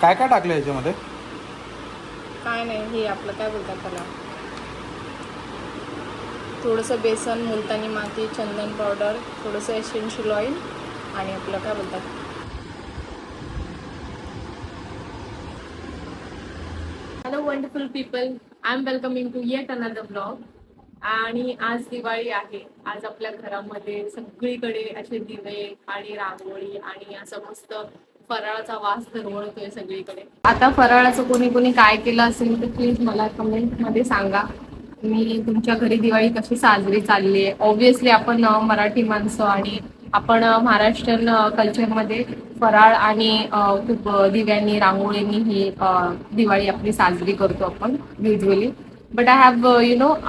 काय काय टाकलं याच्यामध्ये? काय नाही, हे आपलं काय बोलतात त्याला, थोडंसं बेसन, मुलतानी माती, चंदन पावडर, थोडंसं एसेन्शियल ऑइल आणि आपलं काय बोलतात, hello wonderful people, I am welcoming to yet another blog. आणि आज दिवाळी आहे. आज आपल्या घरामध्ये सगळीकडे असे दिवे आणि रांगोळी आणि असं मस्त फराळाचा वास दरवळतोय सगळीकडे. आता फराळाचं कोणी कोणी काय केलं असेल तर प्लीज मला कमेंटमध्ये सांगा. मी तुमच्या घरी दिवाळी कशी साजरी चालली आहे. ऑब्व्हियसली आपण मराठी माणसं आणि आपण महाराष्ट्रीयन कल्चरमध्ये फराळ आणि खूप दिव्यांनी रांगोळींनी ही दिवाळी आपली साजरी करतो आपण usually. But I have,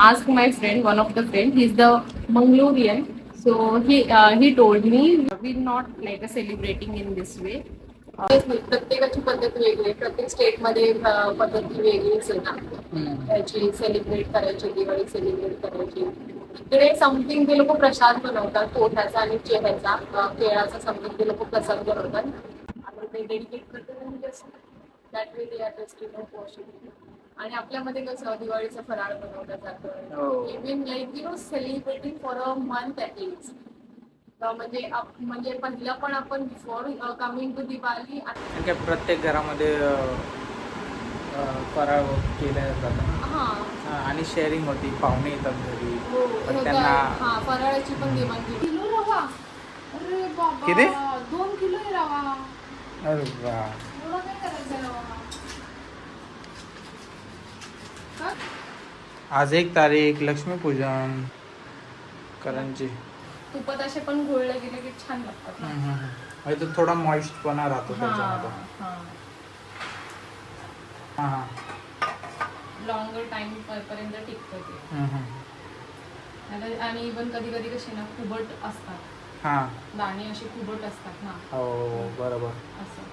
asked my friend, one of the friend, he's the Mangalorean. So he told me we're not like celebrating in this way. प्रत्येकाची पद्धत वेगळी आहे. प्रत्येक स्टेटमध्ये पद्धती वेगळीच आहे ना त्याची सेलिब्रेट करायची, दिवाळी सेलिब्रेट करायची. इकडे समथिंग ते लोक प्रसाद बनवतात, पोह्याचा आणि चेहऱ्याचा, केळाचा समथिंग ते लोक प्रसाद बनवतात आणि ते डेडिकेट करतात. That way they are festival. आणि आपल्यामध्ये कसं दिवाळीचं फराळ बनवलं जातं. Even like celebrating for a month at least. म्हणजे पहिलं पण आपण बिफोर कमिंग टू दिवाळी प्रत्येक घरामध्ये फराळ केल्या जातात. हां आणि शेअरिंग होती, पाहुणे येतात घरी. हो त्यांना हां फराळाची पण देवाणघेवाण. किलो रवा, अरे बाबा किती? 2 किलो आहे रवा. अरे वा. एवढं काय करायचं रवा? आज 1 तारीख, लक्ष्मीपूजन करंजी. तुपात असे पण घोळले गेले की छान लागतात ना. तो थोडा मॉइस्टपणा राहतो त्याच्यामध्ये. हां लॉंगर टाइम पर्यंत टिकतं ते. आणि इव्हन कधी कधी कशी ना खुबट असतात. दाणे असे खुबट असतात ना. हो बरोबर. असं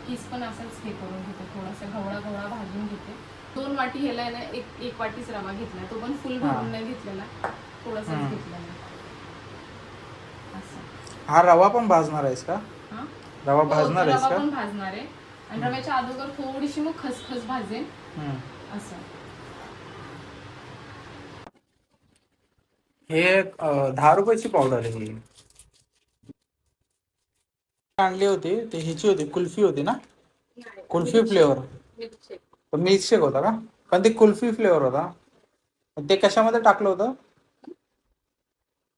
किस पण असंच हे करून घेते, थोडासा गवळा भाजून घेते. 2 वाटी ह्याला ना एक वाटीच रवा घेतलाय, तो पण फुल भरून नाही घेतलेला, थोडासाच घेतलेला. हा रवा पण भाजणार आहेस का? रवा भाजणार आहेस का? रवा पण भाजणार आहे आणि रव्याच्या अगोदर थोडीशी मग खसखस भाजेन असं. हे 10 रुपयाची पावडर आहे ही. आणली होती ती ह्याची होती, कुल्फी होती ना, कुल्फी फ्लेवर. मिल्कशेक होता का? पण ते कुल्फी फ्लेवर होता. ते कशामध्ये टाकलं होतं?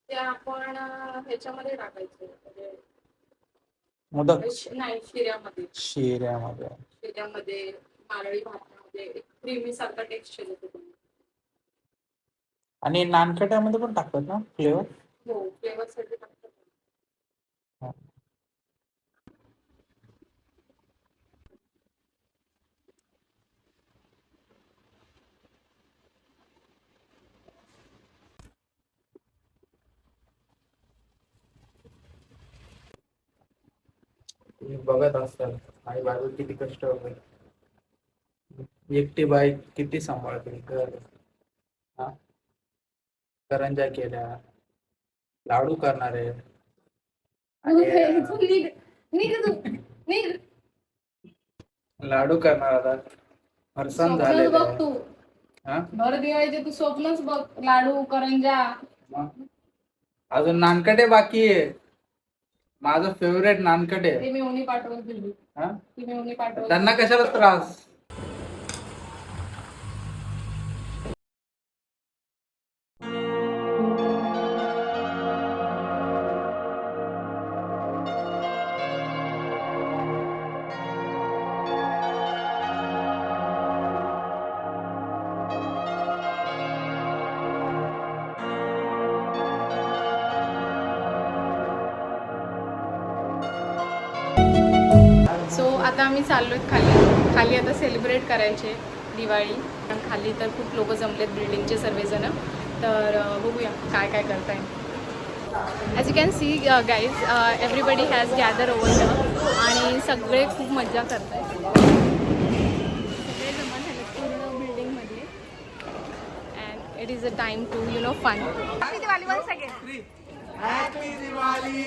ते आपण ह्याच्यामध्ये टाकायचं, म्हणजे मोदक नाही, शिऱ्यामध्ये नारळी भातामध्ये एक क्रीमी सारखा टेक्स्चर येतो. आणि नानकट्यामध्ये पण टाकतात ना फ्लेवर? हो, फ्लेवर साठी टाकतात. बघत असतात आणि बाजू किती कष्ट वगैरे. एकटी बाई किती सांभाळते घर. करंजा केल्या, लाडू करणारे, लाडू करणार आता. फरसाण झालेलं बघ आहे. तू भर दिवाळीचे तू स्वप्नच बघ, लाडू करंजा. अजून नानकटे बाकी आहे. माझं फेवरेट नानकटे. ते मेवणी पाठवून दिली. त्यांना कशाला त्रास. सो आता आम्ही चाललोय खाली आता सेलिब्रेट करायचे दिवाळी. पण खाली तर खूप लोक जमलेत, बिल्डिंगचे सर्वजण. तर बघूया काय काय करताय. As you can see guys, everybody has gather over here आणि सगळे खूप मजा करताय. सगळे जमा झाले पूर्ण बिल्डिंगमध्ये and it is a time to fun. Happy Diwali once again. Happy Diwali.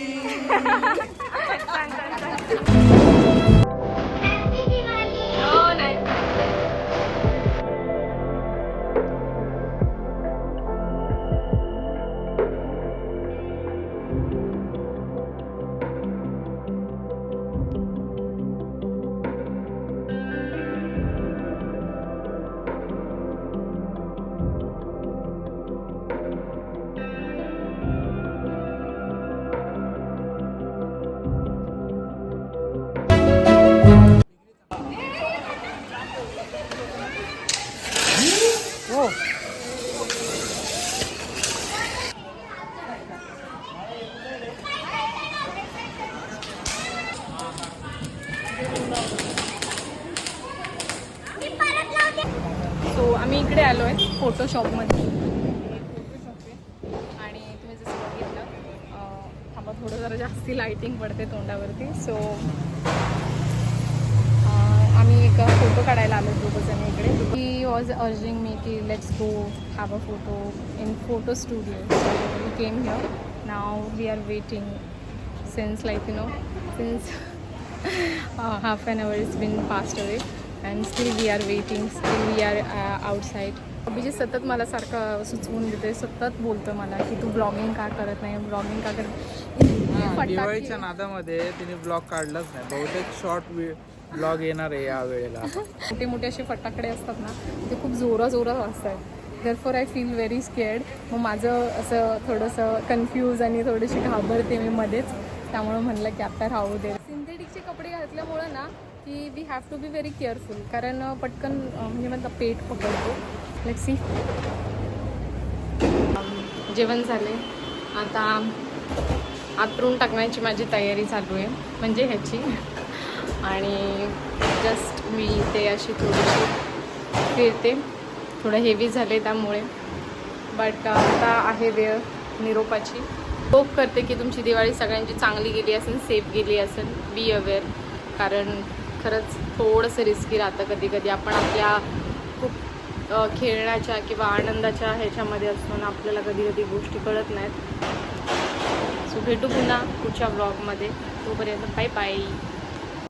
आम्ही इकडे आलो आहे फोटोशॉपमध्ये. फोटोशॉप आहे आणि तुम्ही जसं बघितलं थांबा थोडं जरा जास्ती लाईटिंग पडते तोंडावरती. सो आम्ही एक फोटो काढायला आलो दोघं जण इकडे. ही वॉज अर्जिंग मी की let's go have a photo in photo studio. So we came here. Now we are waiting since like you know since half an hour it's been passed away and still we are waiting, still we are outside. Abhijit सतत मला सारखं सुचवून देते, सतत बोलतं मला की तू blogging का करत नाही, ब्लॉगिंग का करत. दिवाळीच्या नादामध्ये तिने ब्लॉग काढलाच नाही. बहुतेक शॉर्ट ब्लॉग येणार आहे या वेळेला. मोठे मोठे असे फटाकडे असतात ना ते खूप जोरात असतात. Therefore I feel very scared. मग माझं असं थोडंसं कन्फ्यूज आणि थोडीशी घाबरते मी मध्येच. त्यामुळं म्हणलं की आता राहू दे. सिंथेटिकचे कपडे घातल्यामुळं ना की we have to be very careful, कारण पटकन म्हणजे माझा पेट पकडतो. Let's see. जेवण झाले, आता आतरून टाकण्याची माझी तयारी चालू आहे, म्हणजे ह्याची. आणि जस्ट मी ते अशी थोडीशी फिरते, थोडं हेवी झाले त्यामुळे. बट आता आहे वेळ निरोपाची. होप करते की तुमची दिवाळी सगळ्यांची चांगली गेली असेल, सेफ गेली असेल. बी अवेअर, कारण खरंच थोडंसं रिस्की राहतं कधी कधी. आपण आपल्या खूप खेळण्याच्या किंवा आनंदाच्या ह्याच्यामध्ये असतो ना, आपल्याला कधी कधी गोष्टी कळत नाहीत. सो भेटू पुन्हा पुढच्या ब्लॉगमध्ये. तोपर्यंत बाय बाय.